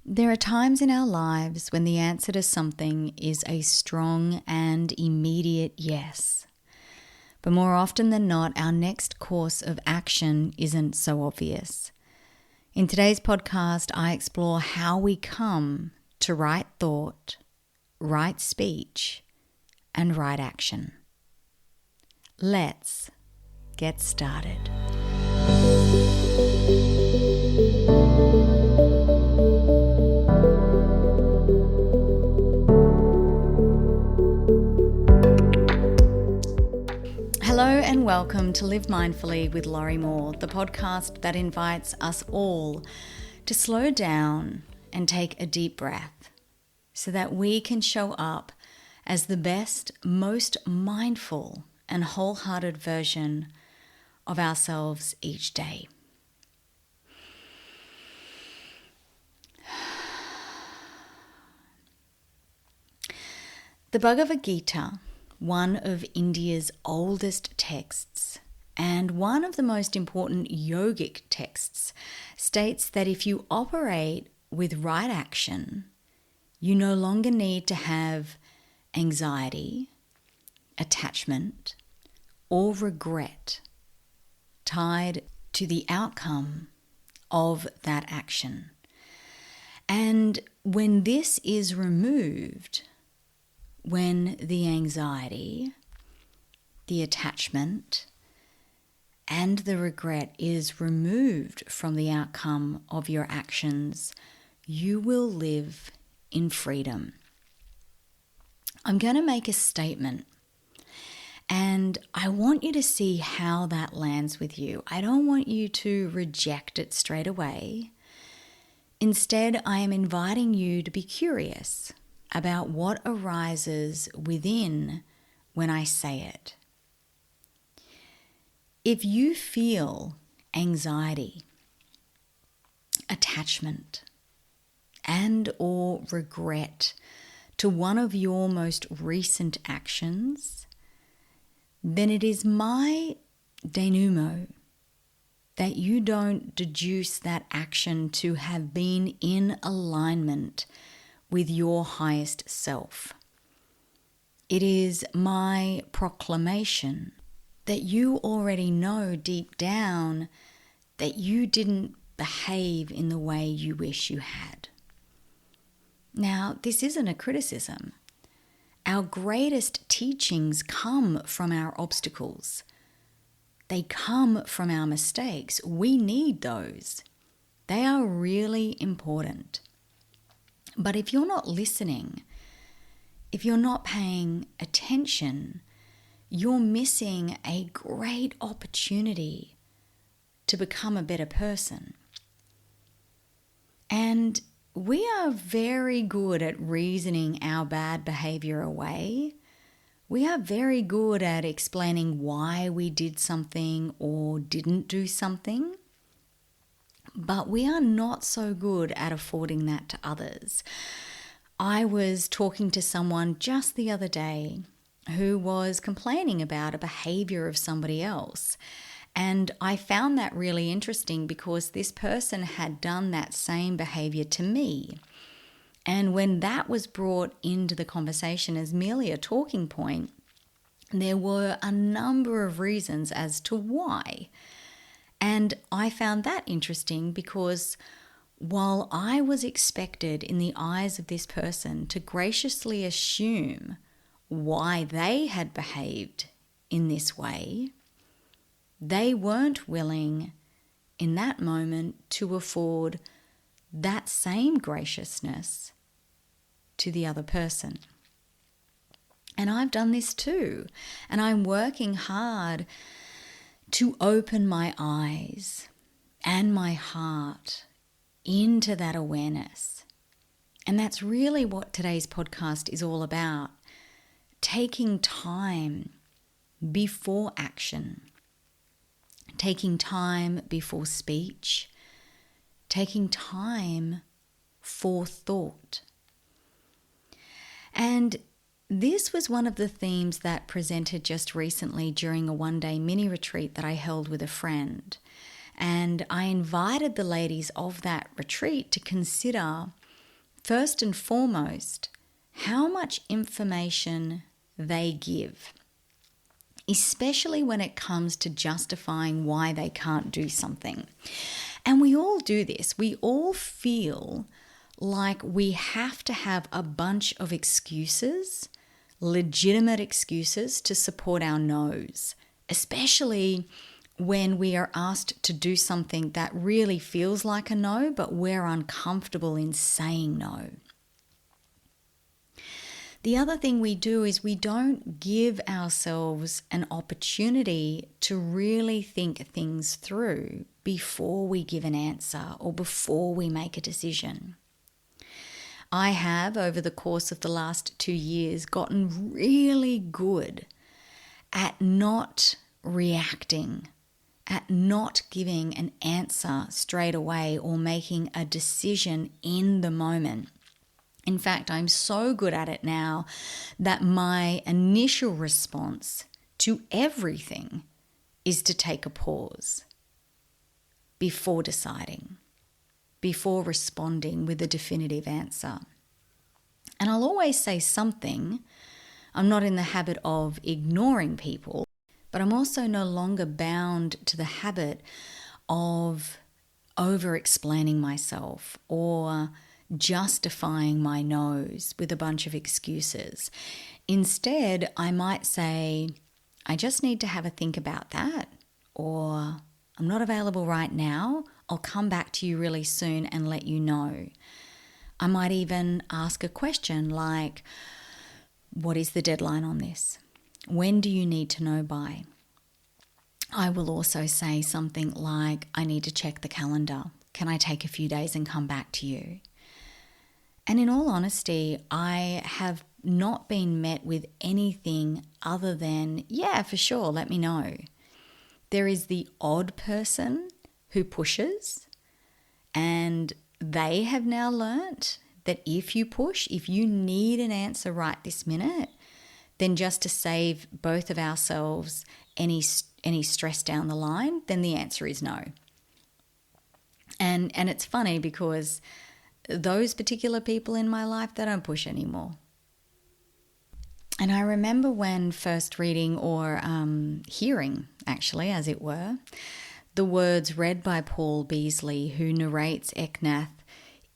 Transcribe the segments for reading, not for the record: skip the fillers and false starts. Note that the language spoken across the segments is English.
There are times in our lives when the answer to something is a strong and immediate yes. But more often than not, our next course of action isn't so obvious. In today's podcast, I explore how we come to right thought, right speech, and right action. Let's get started. Hello and welcome to Live Mindfully with Laurie Moore, the podcast that invites us all to slow down and take a deep breath so that we can show up as the best, most mindful and wholehearted version of ourselves each day. The Bhagavad Gita, one of India's oldest texts and one of the most important yogic texts, states that if you operate with right action, you no longer need to have anxiety, attachment, or regret tied to the outcome of that action. And when this is removed, when the anxiety, the attachment, and the regret is removed from the outcome of your actions, you will live in freedom. I'm going to make a statement, and I want you to see how that lands with you. I don't want you to reject it straight away. Instead, I am inviting you to be curious about what arises within when I say it. If you feel anxiety, attachment, and or regret to one of your most recent actions, then it is my denouement that you don't deduce that action to have been in alignment with your highest self. It is my proclamation that you already know deep down that you didn't behave in the way you wish you had. Now, this isn't a criticism. Our greatest teachings come from our obstacles. They come from our mistakes. We need those. They are really important. But if you're not listening, if you're not paying attention, you're missing a great opportunity to become a better person. And we are very good at reasoning our bad behavior away. We are very good at explaining why we did something or didn't do something. But we are not so good at affording that to others. I was talking to someone just the other day who was complaining about a behavior of somebody else. And I found that really interesting because this person had done that same behavior to me. And when that was brought into the conversation as merely a talking point, there were a number of reasons as to why. And I found that interesting because while I was expected in the eyes of this person to graciously assume why they had behaved in this way, they weren't willing in that moment to afford that same graciousness to the other person. And I've done this too, and I'm working hard to open my eyes and my heart into that awareness. And that's really what today's podcast is all about. Taking time before action, taking time before speech, taking time for thought. And this was one of the themes that presented just recently during a one-day mini retreat that I held with a friend. And I invited the ladies of that retreat to consider first and foremost, how much information they give, especially when it comes to justifying why they can't do something. And we all do this. We all feel like we have to have a bunch of excuses, legitimate excuses to support our no's, especially when we are asked to do something that really feels like a no, but we're uncomfortable in saying no. The other thing we do is we don't give ourselves an opportunity to really think things through before we give an answer or before we make a decision. I have, over the course of the last 2 years, gotten really good at not reacting, at not giving an answer straight away or making a decision in the moment. In fact, I'm so good at it now that my initial response to everything is to take a pause before deciding, before responding with a definitive answer. And I'll always say something. I'm not in the habit of ignoring people, but I'm also no longer bound to the habit of over-explaining myself or justifying my no's with a bunch of excuses. Instead, I might say, I just need to have a think about that, or I'm not available right now. I'll come back to you really soon and let you know. I might even ask a question like, what is the deadline on this? When do you need to know by? I will also say something like, I need to check the calendar. Can I take a few days and come back to you? And in all honesty, I have not been met with anything other than, yeah, for sure, let me know. There is the odd person who pushes, and they have now learnt that if you push, if you need an answer right this minute, then just to save both of ourselves any stress down the line, then the answer is no. And it's funny because those particular people in my life, they don't push anymore. And I remember when first reading or hearing, actually, as it were, the words read by Paul Beasley, who narrates Eknath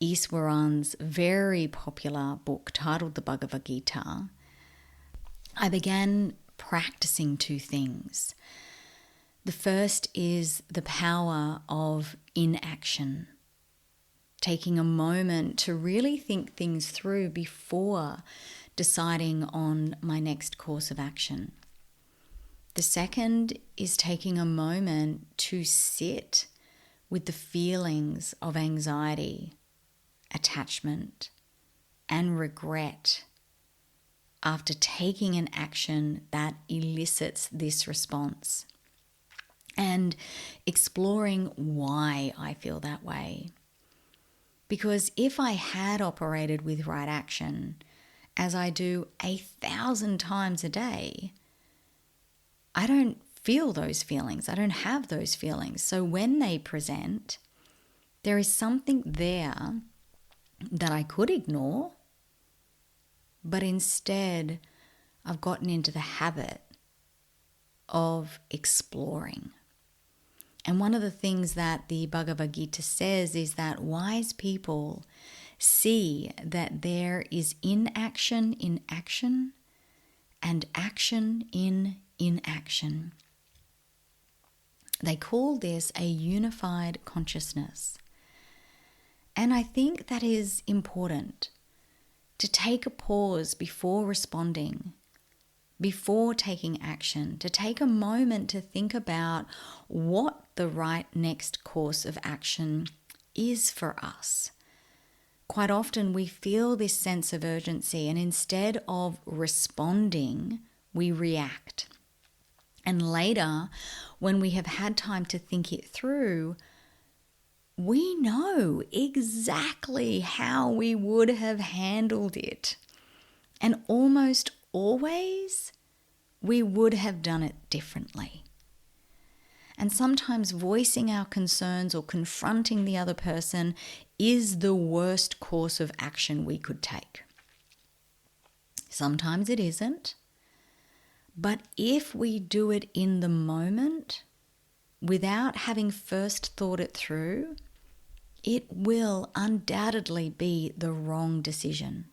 Easwaran's very popular book titled The Bhagavad Gita, I began practicing 2 things. The first is the power of inaction. Taking a moment to really think things through before deciding on my next course of action. The second is taking a moment to sit with the feelings of anxiety, attachment, and regret after taking an action that elicits this response, and exploring why I feel that way. Because if I had operated with right action, as I do 1,000 times a day, I don't feel those feelings. I don't have those feelings. So when they present, there is something there that I could ignore, but instead I've gotten into the habit of exploring. And one of the things that the Bhagavad Gita says is that wise people see that there is inaction in action and action in inaction. They call this a unified consciousness. And I think that is important, to take a pause before responding, before taking action, to take a moment to think about what the right next course of action is for us. Quite often we feel this sense of urgency, and instead of responding, we react. And later, when we have had time to think it through, we know exactly how we would have handled it. And almost always, we would have done it differently. And sometimes voicing our concerns or confronting the other person is the worst course of action we could take. Sometimes it isn't. But if we do it in the moment, without having first thought it through, it will undoubtedly be the wrong decision.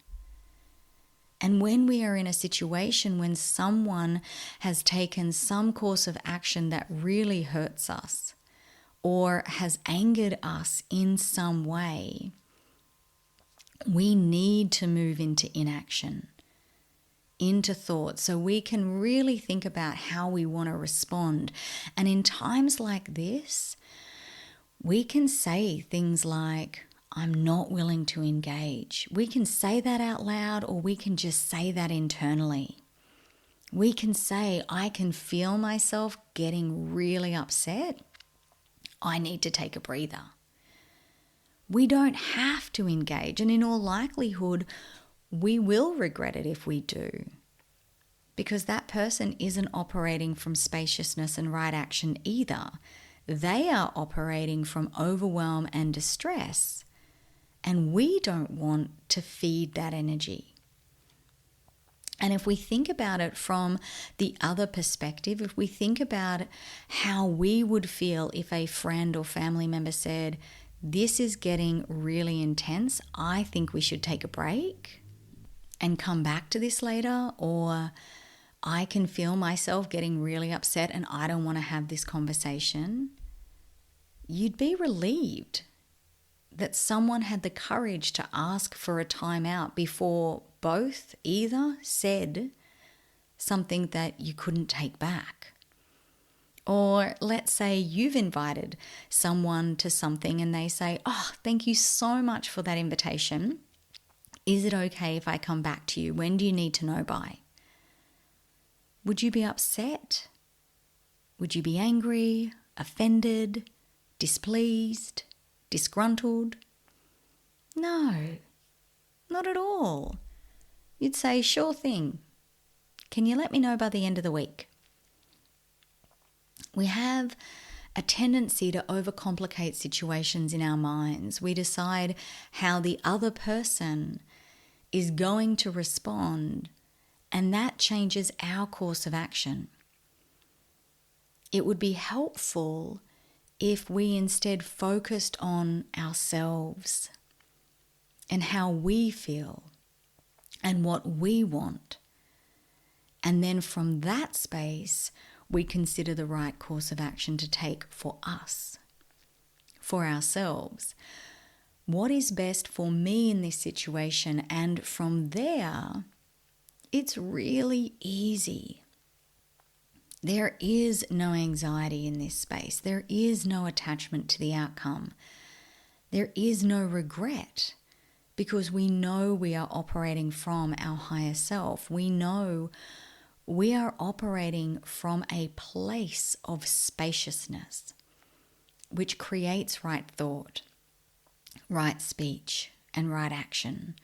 And when we are in a situation when someone has taken some course of action that really hurts us or has angered us in some way, we need to move into inaction, into thought, so we can really think about how we want to respond. And in times like this, we can say things like, I'm not willing to engage. We can say that out loud, or we can just say that internally. We can say, I can feel myself getting really upset. I need to take a breather. We don't have to engage, and in all likelihood, we will regret it if we do, because that person isn't operating from spaciousness and right action either. They are operating from overwhelm and distress, and we don't want to feed that energy. And if we think about it from the other perspective, if we think about how we would feel if a friend or family member said, this is getting really intense, I think we should take a break and come back to this later, or I can feel myself getting really upset and I don't want to have this conversation, you'd be relieved that someone had the courage to ask for a timeout before either said something that you couldn't take back. Or let's say you've invited someone to something and they say, oh, thank you so much for that invitation. Is it okay if I come back to you? When do you need to know by? Would you be upset? Would you be angry, offended, displeased, disgruntled? No, not at all. You'd say, sure thing. Can you let me know by the end of the week? We have a tendency to overcomplicate situations in our minds. We decide how the other person is going to respond, and that changes our course of action. It would be helpful if we instead focused on ourselves and how we feel and what we want. And then from that space, we consider the right course of action to take for us, for ourselves. What is best for me in this situation? And from there, it's really easy. There is no anxiety in this space. There is no attachment to the outcome. There is no regret, because we know we are operating from our higher self. We know we are operating from a place of spaciousness, which creates right thought, right speech, and right action.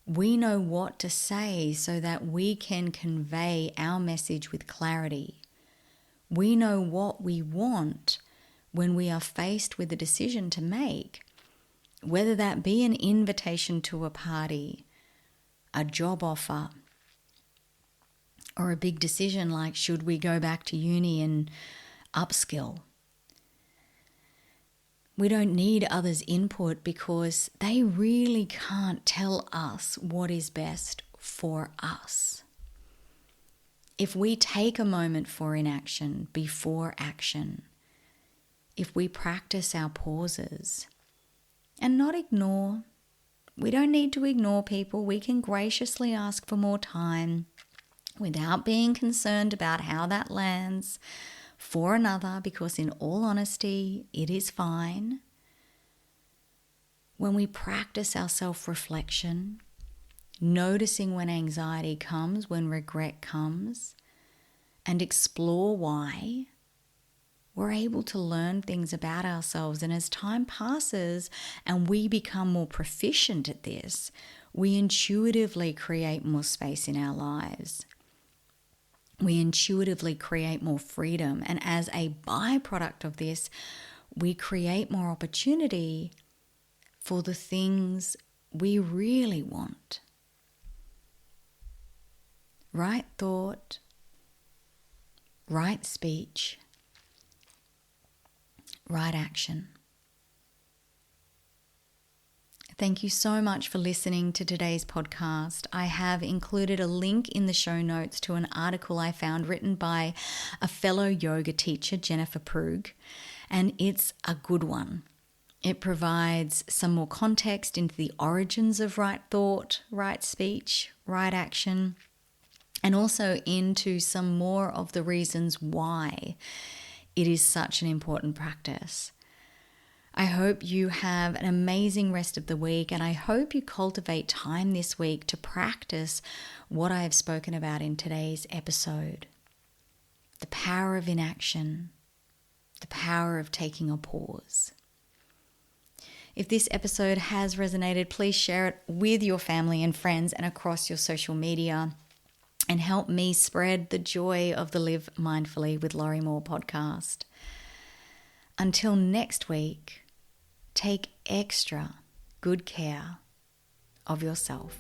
We know what to say so that we can convey our message with clarity. We know what we want when we are faced with a decision to make, whether that be an invitation to a party, a job offer, or a big decision like, should we go back to uni and upskill? We don't need others' input because they really can't tell us what is best for us. If we take a moment for inaction before action, if we practice our pauses and not ignore, we don't need to ignore people. We can graciously ask for more time without being concerned about how that lands for another, because in all honesty, it is fine. When we practice our self-reflection, noticing when anxiety comes, when regret comes, and explore why, we're able to learn things about ourselves. And as time passes and we become more proficient at this, we intuitively create more space in our lives. We intuitively create more freedom. And as a byproduct of this, we create more opportunity for the things we really want. Right thought, right speech, right action. Thank you so much for listening to today's podcast. I have included a link in the show notes to an article I found written by a fellow yoga teacher, Jennifer Prug, and it's a good one. It provides some more context into the origins of right thought, right speech, right action, and also into some more of the reasons why it is such an important practice. I hope you have an amazing rest of the week, and I hope you cultivate time this week to practice what I have spoken about in today's episode. The power of inaction, the power of taking a pause. If this episode has resonated, please share it with your family and friends and across your social media, and help me spread the joy of the Live Mindfully with Laurie Moore podcast. Until next week, take extra good care of yourself.